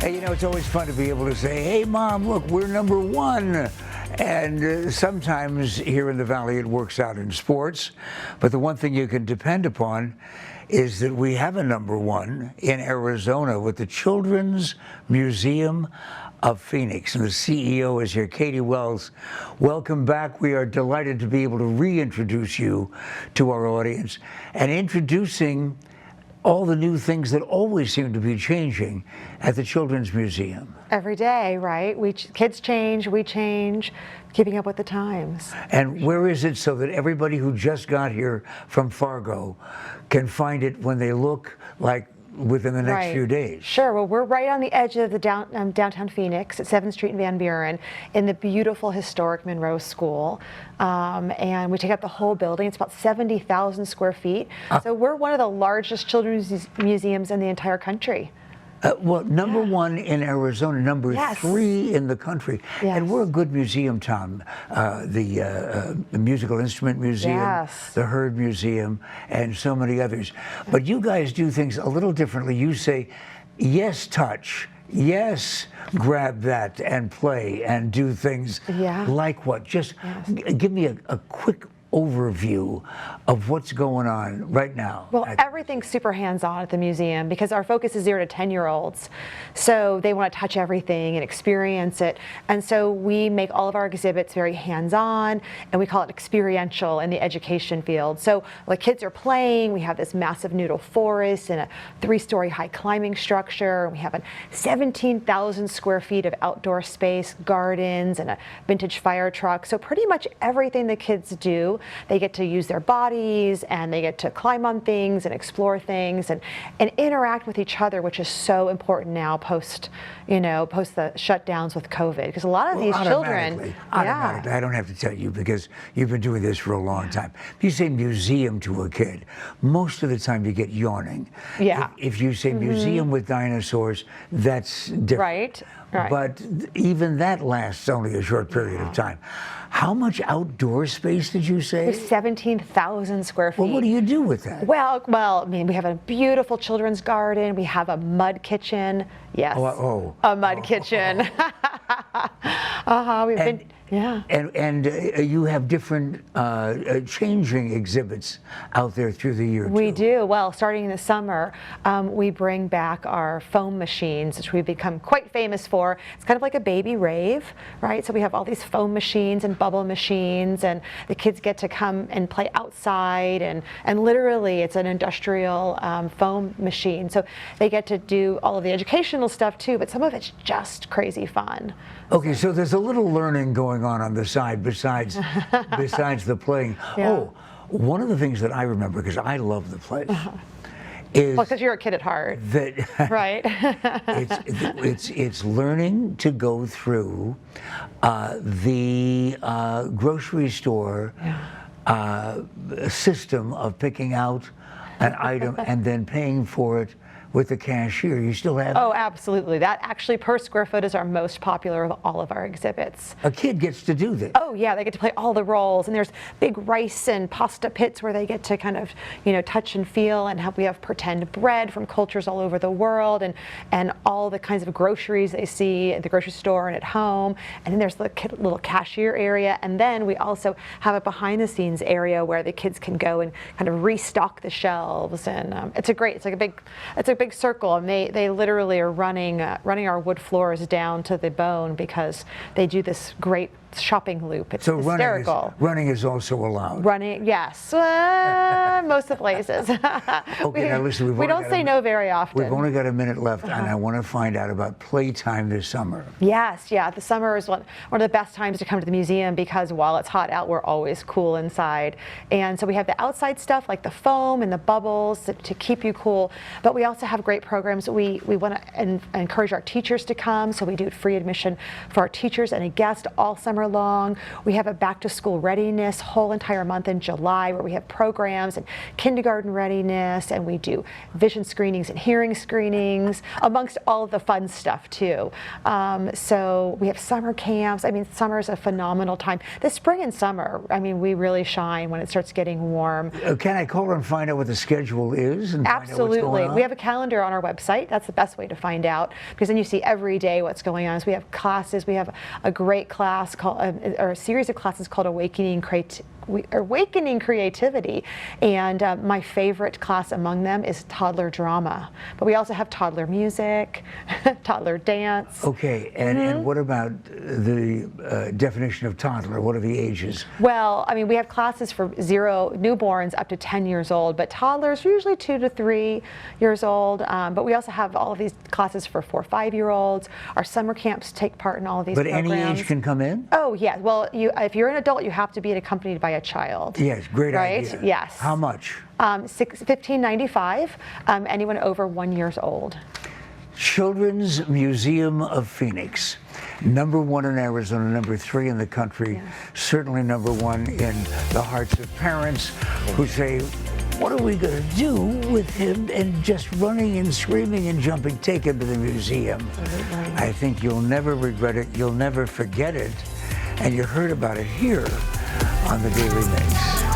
Hey, you know, it's always fun to be able to say, hey, Mom, look, we're number one. And sometimes here in the Valley it works out in sports. But the one thing you can depend upon is that we have a number one in Arizona with the Children's Museum of Phoenix. And the CEO is here, Katie Wells. Welcome back. We are delighted to be able to reintroduce you to our audience and introducing all the new things that always seem to be changing at the Children's Museum. Every day, right? Kids change, we change, keeping up with the times. And where is it so that everybody who just got here from Fargo can find it when they look like within the next few days? Sure. Well, we're right on the edge of the downtown Phoenix at 7th Street and Van Buren in the beautiful historic Monroe School. And we take up the whole building. It's about 70,000 square feet. So we're one of the largest children's museums in the entire country. Well, number one in Arizona, number three in the country. And we're a good museum, Tom. The Musical Instrument Museum, the Heard Museum, and so many others. But you guys do things a little differently. You say, yes, touch. Yes, grab that and play and do things like what? Just give me a quick overview of what's going on right now. Well, everything's super hands-on at the museum because our focus is 0 to 10-year-olds. So they want to touch everything and experience it. And so we make all of our exhibits very hands-on, and we call it experiential in the education field. So like kids are playing, we have this massive noodle forest and a 3-story high climbing structure. We have 17,000 square feet of outdoor space, gardens, and a vintage fire truck. So pretty much everything the kids do, they get to use their bodies and they get to climb on things and explore things and interact with each other, which is so important now post the shutdowns with COVID. Because a lot of these children, I don't have to tell you because you've been doing this for a long time. If you say museum to a kid, most of the time you get yawning. If you say museum with dinosaurs, that's different. Right. But even that lasts only a short period of time. How much outdoor space did you say? 17,000 square feet. Well, what do you do with that? Well, I mean, we have a beautiful children's garden. We have a mud kitchen. Yes. A mud kitchen. We've been. And you have different changing exhibits out there through the year, We do. Well, starting in the summer, we bring back our foam machines, which we've become quite famous for. It's kind of like a baby rave, right? So we have all these foam machines and bubble machines, and the kids get to come and play outside, and literally it's an industrial foam machine. So they get to do all of the educational stuff too, but some of it's just crazy fun. Okay, so there's a little learning going on the side besides the playing. Oh, one of the things that I remember, because I love the place, is because you're a kid at heart. Right. it's learning to go through the grocery store system of picking out an item and then paying for it with the cashier. You still have? Oh, absolutely. That actually per square foot is our most popular of all of our exhibits. A kid gets to do this. Oh yeah, they get to play all the roles, and there's big rice and pasta pits where they get to kind of, touch and feel, and we have pretend bread from cultures all over the world, and all the kinds of groceries they see at the grocery store and at home. And then there's the little cashier area, and then we also have a behind the scenes area where the kids can go and kind of restock the shelves, and it's a big circle, and they literally are running our wood floors down to the bone because they do this great shopping loop. It's hysterical. Running is also allowed. Running, yes, most of the places. Okay, now listen, we don't say no very often. We've only got a minute left, and I want to find out about playtime this summer. Yes, the summer is one of the best times to come to the museum because while it's hot out, we're always cool inside. And so we have the outside stuff like the foam and the bubbles to keep you cool, but we also have great programs. We want to encourage our teachers to come, so we do free admission for our teachers and a guest all summer summer long. We have a back to school readiness whole entire month in July where we have programs and kindergarten readiness, and we do vision screenings and hearing screenings, amongst all of the fun stuff too. So we have summer camps. I mean, summer is a phenomenal time. The spring and summer, I mean, we really shine when it starts getting warm. Can I call and find out what the schedule is? And Absolutely. find out what's going on? We have a calendar on our website. That's the best way to find out, because then you see every day what's going on. So we have classes. We have a great class called, or a series of classes called Awakening Creativity, and my favorite class among them is toddler drama. But we also have toddler music, toddler dance. Okay, and what about the definition of toddler? What are the ages? Well, I mean, we have classes for newborns up to 10 years old, but toddlers are usually 2 to 3 years old. But we also have all of these classes for 4 or 5-year-olds. Our summer camps take part in all of these programs. But any age can come in? Oh, yeah. Well, if you're an adult, you have to be accompanied by a child. Yes, great idea. Right? Yes. How much? $15.95. Anyone over 1 year old. Children's Museum of Phoenix, #1 in Arizona, #3 in the country, certainly #1 in the hearts of parents who say, what are we going to do with him? And just running and screaming and jumping, take him to the museum. Absolutely. I think you'll never regret it, you'll never forget it, and you heard about it here on The Daily Mix.